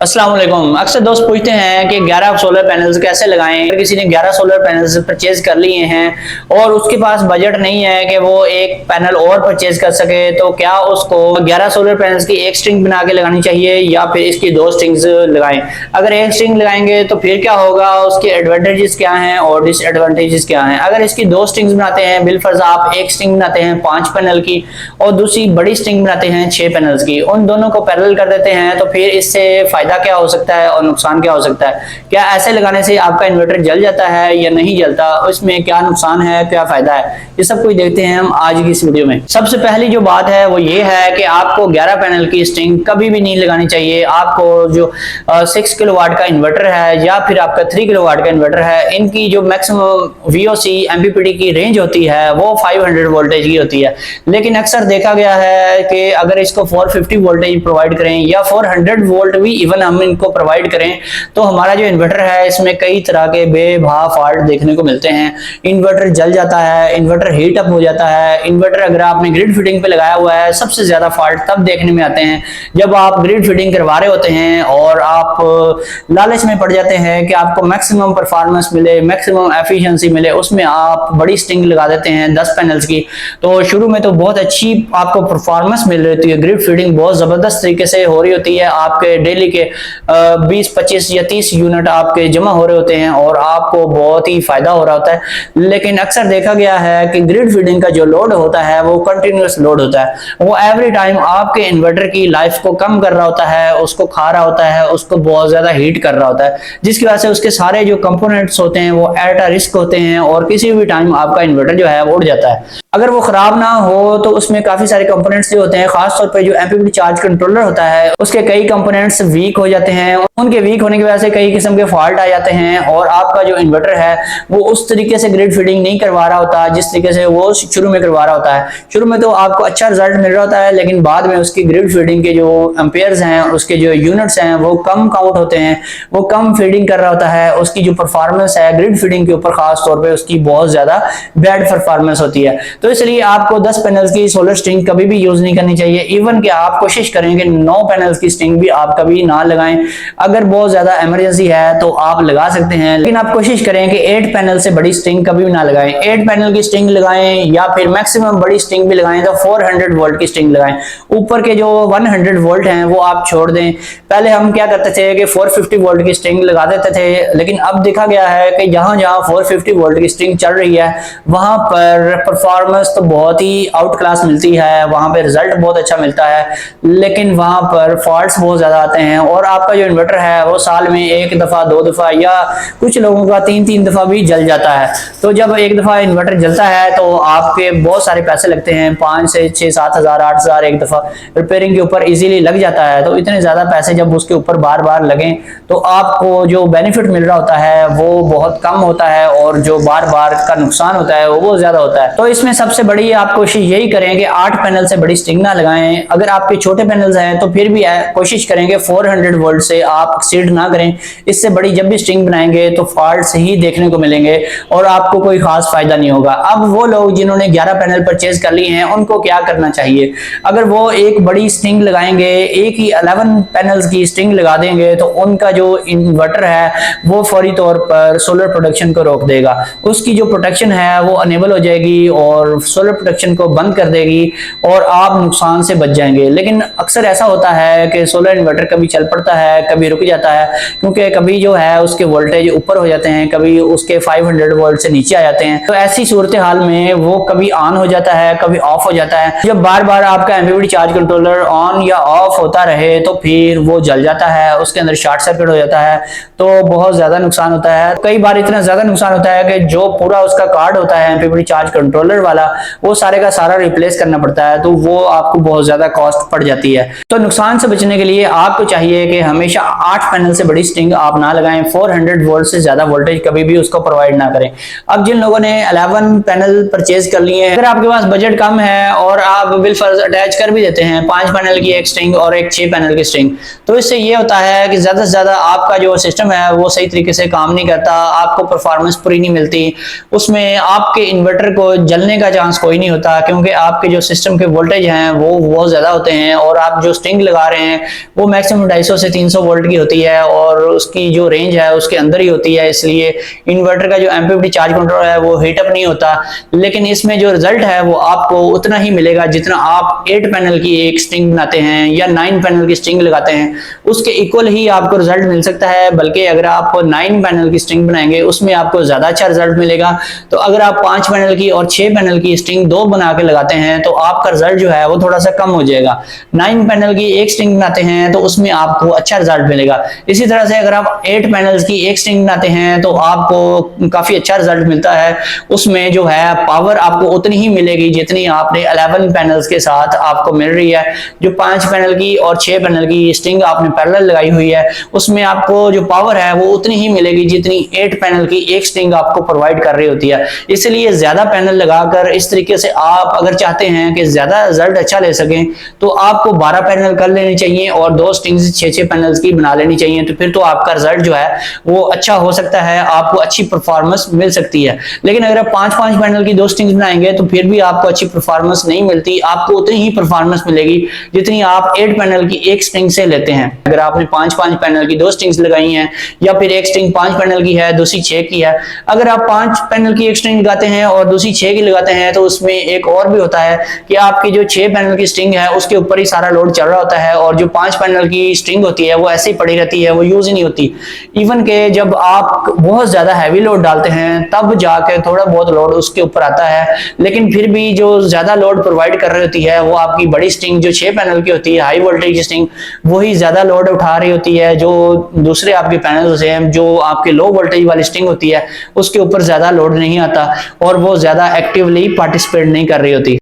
अस्सलाम वालेकुम। अक्सर दोस्त पूछते हैं कि 11 सोलर पैनल्स कैसे लगाएं। अगर किसी ने 11 सोलर पैनल्स परचेज कर लिए हैं और उसके पास बजट नहीं है कि वो एक पैनल और परचेज कर सके, तो क्या उसको 11 सोलर पैनल्स की एक स्ट्रिंग बना के लगानी चाहिए या फिर इसकी दो स्ट्रिंग्स लगाएं? अगर एक स्ट्रिंग लगाएंगे तो फिर क्या होगा, उसके एडवांटेजेस क्या हैं और डिसएडवांटेजेस क्या हैं? अगर इसकी दो स्ट्रिंग्स बनाते हैं, बिलफर्ज आप एक स्ट्रिंग बनाते हैं 5 पैनल की और दूसरी बड़ी स्ट्रिंग बनाते हैं 6 पैनल्स की, उन दोनों को पैरेलल कर देते हैं, तो फिर इससे फायदा क्या हो सकता है और नुकसान क्या हो सकता है? क्या ऐसे लगाने से आपका इन्वर्टर जल जाता है या नहीं जलता? उसमें क्या नुकसान है, क्या फायदा है, ये सब कुछ देखते हैं हम आज की इस वीडियो में। सबसे पहली जो बात है वो ये है कि आपको 11 पैनल की स्ट्रिंग कभी भी नहीं लगानी चाहिए। आपको जो 6 किलोवाट का इन्वर्टर है या फिर आपका 3 किलोवाट का इन्वर्टर है, इनकी जो मैक्सिमम वीओसी एमपीपीटी की रेंज होती है वो 500 वोल्टेज की होती है। लेकिन अक्सर देखा गया है कि अगर इसको 450 वोल्टेज प्रोवाइड करें या 400 वोल्ट भी इवन हम इनको प्रोवाइड करें, तो हमारा जो इन्वर्टर है इसमें कई तरह के बेभा फॉल्ट देखने को मिलते हैं। इन्वर्टर जल जाता है, इन्वर्टर हीट अप हो जाता है। इन्वर्टर अगर आपने ग्रिड फिटिंग पे लगाया हुआ है, सबसे ज्यादा फॉल्ट तब देखने में आते हैं जब आप ग्रिड फिटिंग करवा रहे होते हैं और आप लालच में पड़ जाते हैं कि आपको मैक्सिमम परफॉर्मेंस मिले, मैक्सिमम एफिशिएंसी मिले, उसमें आप बड़ी स्ट्रिंग लगा देते हैं 10 पैनल्स की। तो शुरू में तो बहुत अच्छी आपको परफॉर्मेंस मिल रही होती है, ग्रिड फिटिंग बहुत जबरदस्त तरीके से हो रही होती है, आपके डेली के 20, 25 या 30 यूनिट आपके जमा हो रहे होते हैं और आपको बहुत ही फायदा हो रहा होता है। लेकिन अक्सर देखा गया है कि ग्रिड फीडिंग का जो लोड होता है वो कंटिन्यूअस लोड होता है, वो एवरी टाइम आपके इन्वर्टर की लाइफ को कम कर रहा होता है, उसको खा रहा होता है, उसको बहुत ज्यादा हीट कर रहा होता है, जिसकी वजह से उसके सारे जो कंपोनेंट्स होते हैं वो एट अ रिस्क होते हैं और किसी भी टाइम आपका इन्वर्टर जो है वो उड़ जाता है। अगर वो खराब ना हो तो उसमें काफी सारे कंपोनेंट्स जो होते हैं, खासतौर पर जो एमपीपीटी चार्ज कंट्रोलर होता है उसके कई कंपोनेंट्स वीक हो जाते हैं। उनके वीक होने की वजह से कई किस्म के फॉल्ट आ जाते हैं और आपका जो इन्वर्टर है वो उस तरीके से ग्रिड फीडिंग नहीं करवा रहा होता जिस तरीके से वो शुरू में करवा रहा होता है। शुरू में तो आपको अच्छा रिजल्ट मिल रहा होता है, लेकिन बाद में उसकी ग्रिड फीडिंग के जो एम्पेयर्स हैं, उसके जो यूनिट्स हैं वो कम काउंट होते हैं, वो कम फीडिंग कर रहा होता है। उसकी जो परफॉर्मेंस है ग्रिड फीडिंग के ऊपर खास तौर पर उसकी बहुत ज्यादा बैड परफॉर्मेंस होती है। तो इसलिए आपको 10 पैनल्स की सोलर स्ट्रिंग कभी भी यूज नहीं करनी चाहिए। इवन कि आप कोशिश करें कि 9 पैनल्स की स्ट्रिंग भी आप कभी ना लगाएं। अगर बहुत ज्यादा इमरजेंसी है तो आप लगा सकते हैं, लेकिन आप कोशिश करें कि 8 पैनल से बड़ी स्ट्रिंग कभी भी ना लगाएं। 8 पैनल की स्ट्रिंग लगाएं या फिर मैक्सिमम बड़ी स्ट्रिंग भी लगाएं तो 400 वोल्ट की स्ट्रिंग लगाएं। ऊपर के जो 100 वोल्ट हैं वो आप छोड़ दें। पहले हम क्या करते थे कि 450 वोल्ट की स्ट्रिंग लगा देते थे, लेकिन अब देखा गया है कि जहां जहां 450 वोल्ट की स्ट्रिंग चल रही है वहां पर परफॉर्मेंस तो बहुत ही आउट क्लास मिलती है, वहां पे रिजल्ट बहुत अच्छा मिलता है, लेकिन वहां पर फॉल्ट्स बहुत ज्यादा आते हैं और आपका जो इन्वर्टर है वो साल में 1 दफा 2 दफा या कुछ लोगों का 3-3 दफा भी जल जाता है। तो जब एक दफा इन्वर्टर जलता है तो आपके बहुत सारे पैसे लगते हैं, 5 से 6-7 हजार 8 हजार एक दफा रिपेयरिंग के ऊपर इजीली लग जाता है। तो इतने ज्यादा पैसे जब उसके ऊपर बार बार लगें तो आपको जो बेनिफिट मिल रहा होता है वो बहुत कम होता है और जो बार बार का नुकसान होता है वो बहुत ज्यादा होता है। तो इसमें सबसे बड़ी आप कोशिश यही करें कि 8 पैनल से बड़ी स्ट्रिंग ना लगाएं। अगर आपके छोटे पैनल्स हैं तो फिर भी कोशिश करें कि 400 वोल्ट से आप एक्सीड ना करें। इससे बड़ी जब भी स्ट्रिंग बनाएंगे तो फॉल्ट्स ही देखने को मिलेंगे और आपको कोई खास फायदा नहीं होगा। अब वो लोग जिन्होंने 11 पैनल परचेज कर लिए हैं उनको क्या करना चाहिए? अगर वो एक बड़ी स्ट्रिंग लगाएंगे, एक ही 11 पैनल्स की स्ट्रिंग लगा देंगे, तो उनका जो इन्वर्टर है वो फौरी तौर पर सोलर प्रोडक्शन को रोक देगा। उसकी जो प्रोटेक्शन है वो अनेबल हो जाएगी और सोलर प्रोडक्शन को बंद कर देगी और आप नुकसान से बच जाएंगे। लेकिन अक्सर ऐसा होता है कि सोलर इन्वर्टर कभी चल पड़ता है, कभी रुक जाता है, क्योंकि कभी जो है उसके वोल्टेज ऊपर हो जाते हैं, कभी उसके 500 वोल्ट से नीचे आ जाते हैं। तो ऐसी सूरत हाल में वो कभी ऑन हो जाता है, कभी ऑफ हो जाता है। जब बार बार आपका एमपीपीटी चार्ज कंट्रोलर ऑन या ऑफ होता रहे तो फिर वो जल जाता है, उसके अंदर शॉर्ट सर्किट हो जाता है, तो बहुत ज्यादा नुकसान होता है। कई बार इतना ज्यादा नुकसान होता है कि जो पूरा उसका कार्ड होता है एमपीपीटी चार्ज कंट्रोलर वाला वो सारे का सारा रिप्लेस करना पड़ता है, तो वो आपको बहुत ज्यादा कॉस्ट पड़ जाती है। तो नुकसान से बचने के लिए आपको चाहिए कि हमेशा 8 पैनल से बड़ी स्ट्रिंग आप ना लगाएं, 400 वोल्ट से ज्यादा वोल्टेज कभी भी उसको प्रोवाइड ना करें। अब जिन लोगों ने 11 पैनल परचेज कर लिए हैं, अगर आपके पास बजट कम है और आप बिलफर्ज अटैच कर भी देते हैं 5 पैनल की एक स्ट्रिंग और एक 6 पैनल की स्ट्रिंग, तो इससे ये होता है कि ज्यादा से ज्यादा आपका जो सिस्टम है वो सही तरीके से काम नहीं करता, आपको परफॉर्मेंस पूरी नहीं मिलती, उसमें आपके इन्वर्टर को जलने का का चांस कोई नहीं होता, क्योंकि आपके जो सिस्टम के वोल्टेज हैं वो बहुत ज़्यादा होते हैं और आप जो स्ट्रिंग लगा रहे हैं वो मैक्सिमम 250 से 300 वोल्ट की होती है और उसकी जो रेंज है उसके अंदर ही होती है, इसलिए इन्वर्टर का जो एमपीपीटी चार्ज कंट्रोलर है वो हीट अप नहीं होता। लेकिन इसमें जो रिजल्ट है वो आपको उतना ही मिलेगा जितना आप 8 पैनल की एक स्ट्रिंग बनाते हैं या 9 पैनल की स्ट्रिंग लगाते हैं, उसके इक्वल ही आपको रिजल्ट मिल सकता है। बल्कि अगर आप 9 पैनल की स्ट्रिंग बनाएंगे उसमें आपको ज्यादा अच्छा रिजल्ट मिलेगा। तो अगर आप 5 पैनल की और 6 पैनल की स्ट्रिंग दो बना के लगाते हैं तो आपका रिजल्ट जो है वो थोड़ा सा कम हो जाएगा। 9 पैनल की एक स्ट्रिंग बनाते हैं तो उसमें आपको अच्छा रिजल्ट मिलेगा। इसी तरह से अगर आप 8 पैनल्स की एक स्ट्रिंग बनाते हैं तो आपको काफी अच्छा रिजल्ट मिलता है। उसमें जो है पावर आपको उतनी ही मिलेगी जितनी आपने 11 पैनल्स के साथ आपको मिल रही है। जो 5 पैनल की और 6 पैनल की स्ट्रिंग आपने पैरेलल लगाई हुई है उसमें आपको जो पावर है वो उतनी ही मिलेगी जितनी 8 पैनल की एक स्ट्रिंग आपको प्रोवाइड कर रही होती है। इसलिए ज्यादा पैनल लगाकर इस तरीके से आप अगर चाहते हैं कि ज्यादा रिजल्ट अच्छा ले सकें तो आपको 12 पैनल कर लेनी चाहिए और 2 स्ट्रिंग्स 6-6 पैनल्स की बना लेनी चाहिए। तो फिर तो आपका रिजल्ट जो है वो अच्छा हो सकता है, आपको अच्छी परफॉर्मेंस मिल सकती है। लेकिन अगर आप 5-5 पैनल की 2 स्ट्रिंग्स बनाएंगे तो फिर भी आपको अच्छी परफॉर्मेंस नहीं मिलती, आपको उतनी ही परफॉर्मेंस मिलेगी जितनी आप 8 पैनल की एक स्ट्रिंग से लेते हैं। अगर आपने 5-5 पैनल की 2 स्ट्रिंग्स लगाई हैं या फिर एक स्ट्रिंग 5 पैनल की है दूसरी 6 की है, अगर आप 5 पैनल की एक स्ट्रिंग लगाते हैं और दूसरी 6 की लगाते हैं तो उसमें एक और भी होता है कि आपकी जो 6 पैनल की स्ट्रिंग है उसके ऊपर ही सारा लोड चल रहा होता है और जो 5 पैनल की स्ट्रिंग होती है वो ऐसे ही पड़ी रहती है, वो यूज ही नहीं होती। इवन के जब आप बहुत ज्यादा हैवी लोड डालते हैं तब जाके थोड़ा बहुत लोड उसके ऊपर आता है, लेकिन फिर भी जो ज्यादा लोड प्रोवाइड कर रही होती है वो आपकी बड़ी स्ट्रिंग जो 6 पैनल की होती है हाई वोल्टेज स्ट्रिंग, वही ज्यादा लोड उठा रही होती है। जो दूसरे आपके पैनल से जो आपके लो वोल्टेज वाली स्ट्रिंग होती है उसके ऊपर ज्यादा लोड नहीं आता और वो ज्यादा एक्टिवली पार्टिसिपेट नहीं कर रही होती।